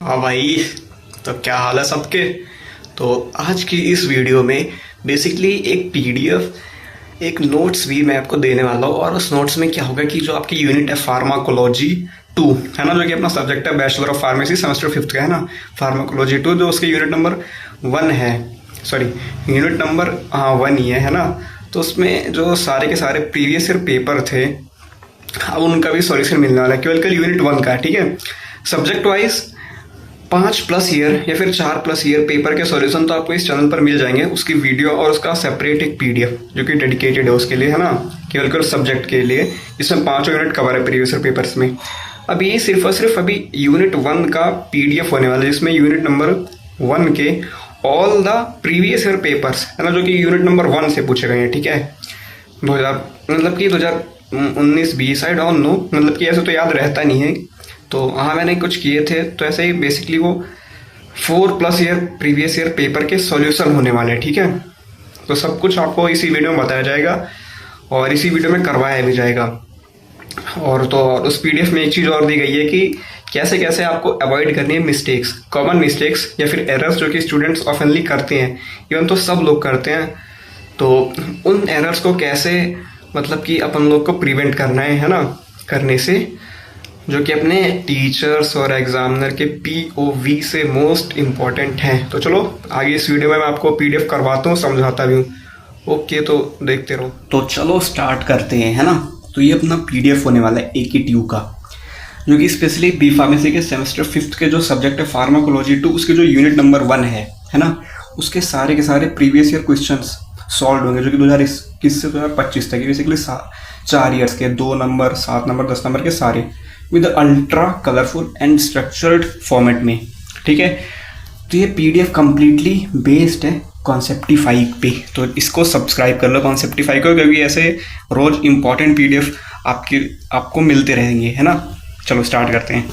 हाँ भाई। तो क्या हाल है सबके। तो आज की इस वीडियो में बेसिकली एक पीडीएफ एक नोट्स भी मैं आपको देने वाला हूँ। और उस नोट्स में क्या होगा कि जो आपकी यूनिट है फार्माकोलॉजी 2 है ना, जो कि अपना सब्जेक्ट है bachelor of pharmacy semester 5th का है ना, फार्माकोलॉजी 2 जो उसके यूनिट नंबर 1 है। सॉरी, यूनिट नंबर 1 ही है ना। तो उसमें जो सारे के सारे प्रीवियस ईयर पेपर थे अब उनका भी सॉल्यूशन मिलने वाला है, केवल यूनिट 1 का है। ठीक है, सब्जेक्ट वाइज 5+ ईयर या फिर 4+ ईयर पेपर के सॉल्यूशन तो आपको इस चैनल पर मिल जाएंगे, उसकी वीडियो और उसका सेपरेट एक पीडीएफ जो कि डेडिकेटेड है उसके लिए है ना, केवल सब्जेक्ट के लिए, जिसमें 5 यूनिट कवर है प्रीवियस ईयर पेपर्स में। अब ये सिर्फ और सिर्फ अभी यूनिट 1 का पीडीएफ होने वाला है, जिसमें यूनिट नंबर 1 के all the previous year papers है ना, जो कि यूनिट नंबर 1 से पूछे गए हैं। ठीक है, 2000 मतलब कि 2019-20 आई डोंट नो, मतलब कि ऐसे तो याद रहता नहीं है। तो हाँ, मैंने कुछ किए थे, तो ऐसे ही बेसिकली वो 4+ ईयर प्रीवियस ईयर पेपर के सॉल्यूशन होने वाले हैं। ठीक है, तो सब कुछ आपको इसी वीडियो में बताया जाएगा और इसी वीडियो में करवाया भी जाएगा। और तो उस पीडीएफ में एक चीज़ और दी गई है कि कैसे कैसे आपको अवॉइड करनी है मिस्टेक्स, कॉमन मिस्टेक्स या फिर एरर्स जो कि स्टूडेंट्स ऑफनली करते हैं, इवन तो सब लोग करते हैं। तो उन एरर्स को कैसे मतलब कि अपन लोग को प्रिवेंट करना है ना, करने से, जो कि अपने टीचर्स और एग्जामिनर के पीओवी से मोस्ट इम्पॉर्टेंट हैं। तो चलो आगे इस वीडियो में मैं आपको पीडीएफ करवाता हूँ, समझाता भी हूँ। ओके, तो देखते रहो। तो चलो स्टार्ट करते हैं है ना। तो ये अपना पीडीएफ होने वाला है AKTU का, जो कि स्पेशली बी फार्मेसी के सेमेस्टर 5th के जो सब्जेक्ट है फार्माकोलॉजी 2 उसके जो यूनिट नंबर 1 है ना, उसके सारे के सारे प्रीवियस ईयर क्वेश्चंस सॉल्व होंगे, जो कि 2021 से 2025 तक बेसिकली 4 ईयर्स के 2 नंबर 7 नंबर 10 नंबर के सारे with ultra colourful and structured format में। ठीक है, तो ये पीडीएफ कम्प्लीटली बेस्ड है कॉन्सेप्टिफाई पे, तो इसको सब्सक्राइब कर लो कॉन्सेप्टिफाई को, क्योंकि ऐसे रोज इंपॉर्टेंट पीडीएफ आपको मिलते रहेंगे है ना। चलो स्टार्ट करते हैं।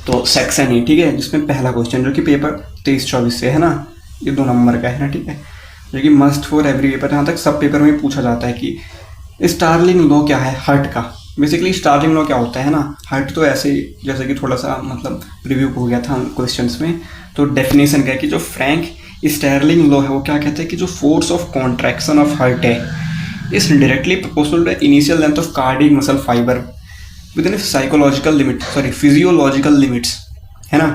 तो सेक्शन है, ठीक है, जिसमें पहला क्वेश्चन जो कि पेपर 23-24 से है ना, ये 2 नंबर का है ना। ठीक है, जो कि मस्ट फॉर एवरी पेपर, यहाँ तक सब पेपर में पूछा जाता है कि स्टार्लिंग लॉ क्या है हर्ट का। बेसिकली स्टार्लिंग लॉ क्या होता है ना, हर्ट तो ऐसे जैसे कि थोड़ा सा मतलब रिव्यू हो गया था क्वेश्चंस में। तो डेफिनेशन क्या है कि जो फ्रैंक स्टार्लिंग लॉ है वो क्या कहते हैं कि जो force of contraction of heart है is directly proportional to initial length of cardiac muscle fibre within psychological limit, sorry physiological limits है ना।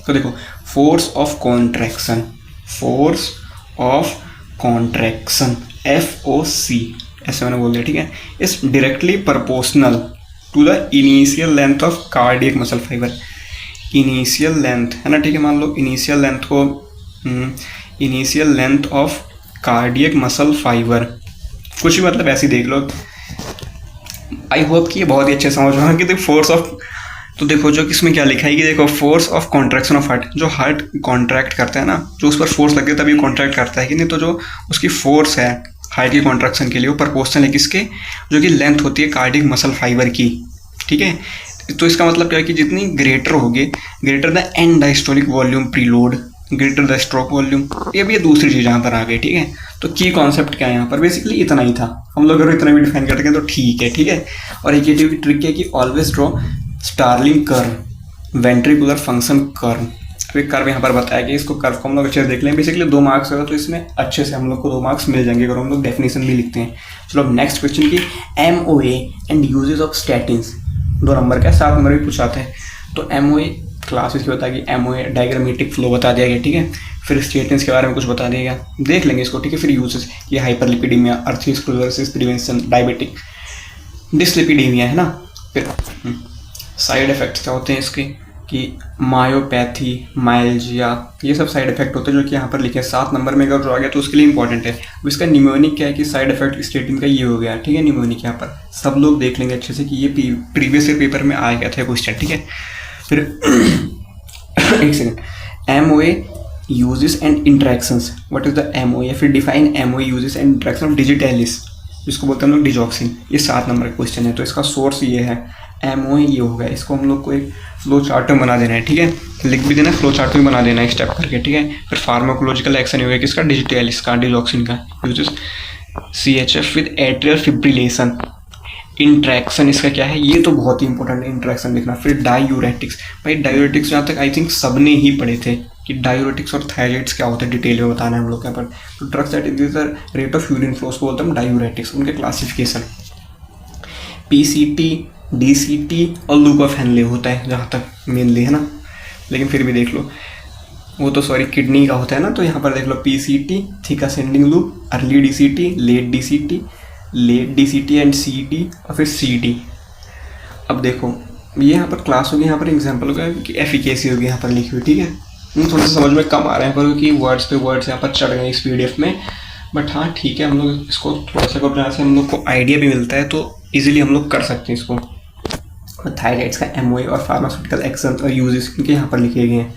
तो देखो, फोर्स ऑफ कॉन्ट्रैक्शन FOC ऐसे मैंने बोल दिया। ठीक है, is directly proportional to the initial length of cardiac muscle fibre. Initial length है ना, ठीक है, मान लो इनिशियल लेंथ को initial length of cardiac muscle fibre, कुछ भी मतलब ऐसे ही देख लो। आई होप कि ये बहुत ही अच्छे समझ रहा है कि देखो फोर्स ऑफ, तो देखो जो इसमें क्या लिखा है कि देखो force of contraction of heart, जो हार्ट कॉन्ट्रैक्ट करता है ना, जो उस पर फोर्स लगती है तभी कॉन्ट्रैक्ट करता है कि नहीं, तो जो उसकी फोर्स है हार्ट की कॉन्ट्रैक्शन के लिए वो प्रोपोर्शनल है किसके, जो कि लेंथ होती है कार्डियक मसल फाइबर की। ठीक है, तो इसका मतलब क्या है कि जितनी ग्रेटर होगी, greater the end diastolic volume preload, greater the stroke volume, ये भी दूसरी चीज़ यहाँ पर आ गई। ठीक है, तो की कॉन्सेप्ट क्या है यहाँ पर, बेसिकली इतना ही था। हम लोग अगर इतना भी डिफाइन करते हैं तो ठीक है। ठीक है, और एक ये ट्रिक है कि always draw Starling curve, ventricular function curve. एक कर्व यहाँ पर बताया कि इसको कर्व को हम लोग अच्छे से देख लें। बेसिकली 2 मार्क्स होगा, तो इसमें अच्छे से हम लोग को 2 मार्क्स मिल जाएंगे अगर हम लोग डेफिनेशन भी लिखते हैं। चलो नेक्स्ट क्वेश्चन की MOA and uses of statins, 2 number का 7 नंबर भी पूछाते हैं। तो MOA क्लास इसकी बताएगी, MOA डायग्रामेटिक फ्लो बता दिया गया। ठीक है, फिर स्टेटमेंट्स के बारे में कुछ बता दिया गया, देख लेंगे इसको। ठीक है, फिर यूजेस, ये हाइपरलिपिडीमिया, अर्थरोस्क्लेरोसिस प्रिवेंशन, डायबिटिक डिसलिपिडीमिया है ना। फिर साइड इफेक्ट्स क्या होते हैं इसके, कि मायोपैथी, माइल्जिया, ये सब साइड इफेक्ट होते हैं जो कि यहाँ पर लिखे हैं 7 नंबर में। अगर जो आ गया तो उसके लिए इंपॉर्टेंट है। अब इसका निमोनिक क्या है कि साइड इफेक्ट स्टेटिन का ये हो गया। ठीक है, निमोनिक यहाँ पर सब लोग देख लेंगे अच्छे से कि ये प्रीवियस ईयर पेपर में आ गया था क्वेश्चन। ठीक है, फिर एक second, MOA uses and interactions, what is the MOA, या फिर define MOA uses and interaction of digitalis, जिसको बोलते हैं हम लोग डिजॉक्सिन। ये 7 नंबर का क्वेश्चन है, तो इसका सोर्स ये है, MOA ये होगा। इसको हम लोग को एक फ्लो चार्ट में बना देना है। ठीक है, लिख भी देना, फ्लो चार्ट में बना देना है स्टेप करके। ठीक है, फिर फार्माकोलॉजिकल एक्शन होगा किसका, डिजिटैलिस का, डिजॉक्सिन का, uses CHF with atrial fibrillation interaction इसका क्या है, ये तो बहुत ही इंपॉर्टेंट है इंट्रैक्शन लिखना। फिर डायूरेटिक्स, भाई डायूरेटिक्स जहाँ तक आई थिंक सबने ही पढ़े थे कि डायूरेटिक्स और थायराइड्स क्या होता है, डिटेल में बताना है हम लोग के यहाँ पर। तो drugs that increase the rate of urine flow उसको बोलते हैं डायूरेटिक्स, उनके क्लासिफिकेशन। पीसीटी, डीसीटी और लूप ऑफ हेनले होता है जहाँ तक मेनली, है ना, लेकिन फिर भी देख लो, वो तो सॉरी किडनी का होता है ना। तो यहाँ पर देख लो PCT thick ascending loop, early DCT, late DCT and CT और फिर सीडी। अब देखो ये यहाँ पर क्लास होगी, यहाँ पर एग्जांपल होगा कि एफिकेसी होगी यहाँ पर लिखी हुई, ठीक है। थोड़ा सा समझ में कम आ रहा है पर क्योंकि वर्ड्स पे वर्ड्स यहाँ पर चढ़ गए इस पीडीएफ में, बट हाँ ठीक है, हम लोग इसको थोड़ा सा बनाने से हम लोग को आइडिया भी मिलता है, तो ईजिली हम लोग कर सकते हैं इसको। थायराइड्स का एमओए और फार्मास्यूटिकल एक्शन और यूजेस इनके यहाँ पर लिखे गए हैं,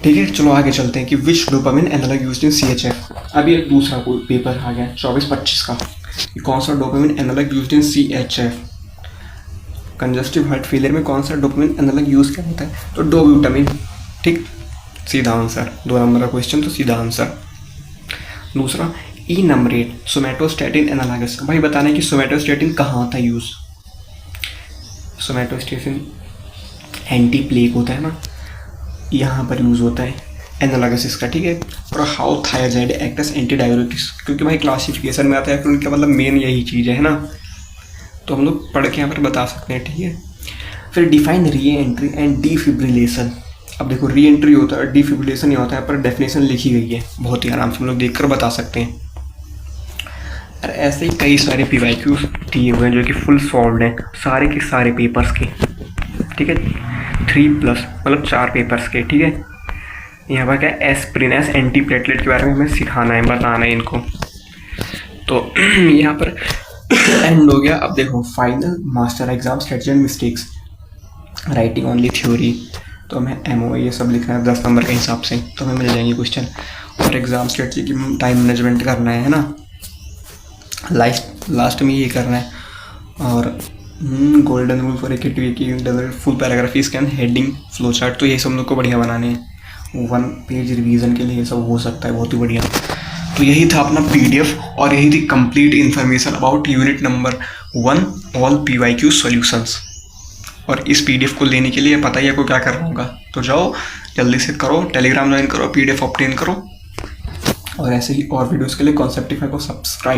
ठीक है। चलो आगे चलते हैं कि which dopamine analogue used in CHF. अभी एक दूसरा कोई पेपर आ गया 24-25 का, कि कौन सा dopamine analogue used in CHF, congestive heart failure में कौन सा डोपामिन एनालॉग यूज क्या होता है, तो डोब्यूटामिन, ठीक, सीधा आंसर। 2 नंबर का क्वेश्चन तो सीधा आंसर। दूसरा ई नंबरेट सोमैटोस्टैटिन एनालॉगस, भाई बताना है कि सोमैटोस्टैटिन कहाँ होता है यूज। सोमैटोस्टैटिन एंटी प्लेग होता है ना, यहाँ पर यूज़ होता है एनालॉगस इसका, ठीक है। और how thyroid act as anti diuretics, क्योंकि भाई क्लासिफिकेशन में आता है, फिर उनका मतलब मेन यही चीज़ है ना, तो हम लोग पढ़ के यहाँ पर बता सकते हैं, ठीक है। फिर define re entry and defibrillation. अब देखो री एंट्री होता है, डिफिब्रिलेशन ही होता है, पर डेफिनेशन लिखी गई है बहुत ही आराम से हम लोग देख कर बता सकते हैं। और ऐसे ही कई सारे PYQs दिए हुए हैं जो कि फुल सॉल्व हैं सारे के सारे पेपर्स के, ठीक है। 3+ मतलब 4 पेपर्स के, ठीक है। यहाँ पर क्या एस्प्रिन एंटी प्लेटलेट के बारे में हमें सिखाना है, बताना है इनको। तो यहाँ पर एंड हो गया। अब देखो final master exam strategy and mistakes, writing only theory, तो हमें MOA ये सब लिखना है 10 नंबर के हिसाब से, तो हमें मिल जाएंगे क्वेश्चन। और एग्जाम स्ट्रेटजी की टाइम मैनेजमेंट करना है ना, लास्ट में ये करना है। और गोल्डन रूल फॉर की full paragraph scan heading flow chart, तो ये सब हम लोग को बढ़िया बनाने हैं। 1 पेज रिवीजन के लिए ये सब हो सकता है बहुत ही बढ़िया। तो यही था अपना PDF और यही थी complete information about unit number 1 all PYQ solutions. और इस PDF को लेने के लिए पता ही आपको क्या करना होगा, तो जाओ जल्दी से करो, टेलीग्राम ज्वाइन करो, PDF ऑब्टेन करो, और ऐसे ही और वीडियोज़ के लिए कॉन्सेप्टिफाई को सब्सक्राइब